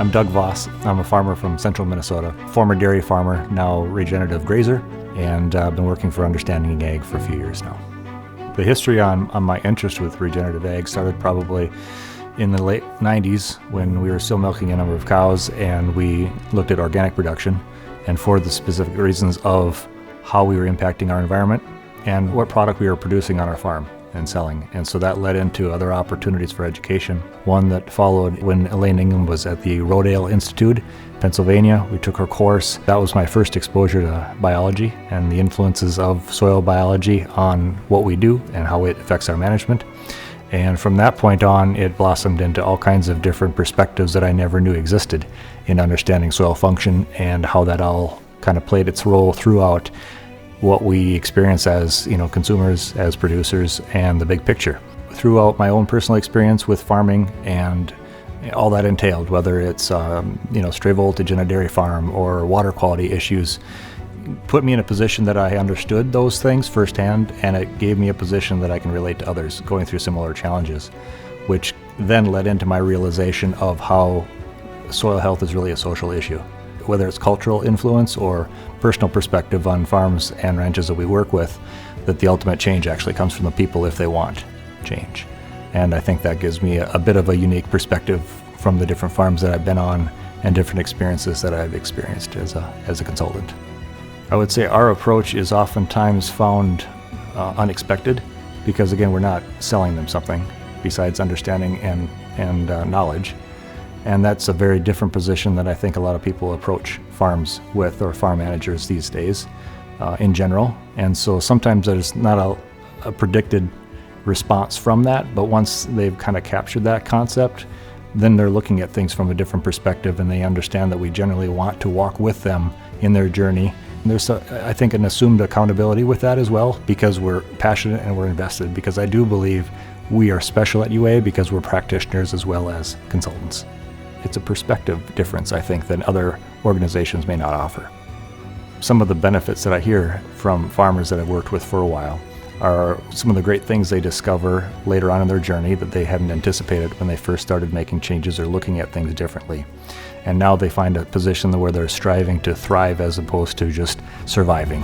I'm Doug Voss. I'm a farmer from central Minnesota, former dairy farmer, now regenerative grazer, and I've been working for Understanding Ag for a few years now. The history on my interest with regenerative ag started probably in the late 90s when we were still milking a number of cows, and we looked at organic production and for the specific reasons of how we were impacting our environment and what product we were producing on our farm and selling. And so that led into other opportunities for education. One that followed when Elaine Ingham was at the Rodale Institute, Pennsylvania. We took her course. That was my first exposure to biology and the influences of soil biology on what we do and how it affects our management. And from that point on, it blossomed into all kinds of different perspectives that I never knew existed in understanding soil function and how that all kind of played its role throughout what we experience as consumers, as producers, and the big picture. Throughout my own personal experience with farming and all that entailed, whether it's stray voltage in a dairy farm or water quality issues, put me in a position that I understood those things firsthand, and it gave me a position that I can relate to others going through similar challenges, which then led into my realization of how soil health is really a social issue. Whether it's cultural influence or personal perspective on farms and ranches that we work with, that the ultimate change actually comes from the people if they want change. And I think that gives me a bit of a unique perspective from the different farms that I've been on and different experiences that I've experienced as a consultant. I would say our approach is oftentimes found unexpected because, again, we're not selling them something besides understanding and knowledge. And that's a very different position that I think a lot of people approach farms with, or farm managers these days in general. And so sometimes there's not a predicted response from that, but once they've kind of captured that concept, then they're looking at things from a different perspective, and they understand that we generally want to walk with them in their journey. And there's, I think, an assumed accountability with that as well, because we're passionate and we're invested, because I do believe we are special at UA because we're practitioners as well as consultants. It's a perspective difference, I think, that other organizations may not offer. Some of the benefits that I hear from farmers that I've worked with for a while are some of the great things they discover later on in their journey that they hadn't anticipated when they first started making changes or looking at things differently. And now they find a position where they're striving to thrive as opposed to just surviving.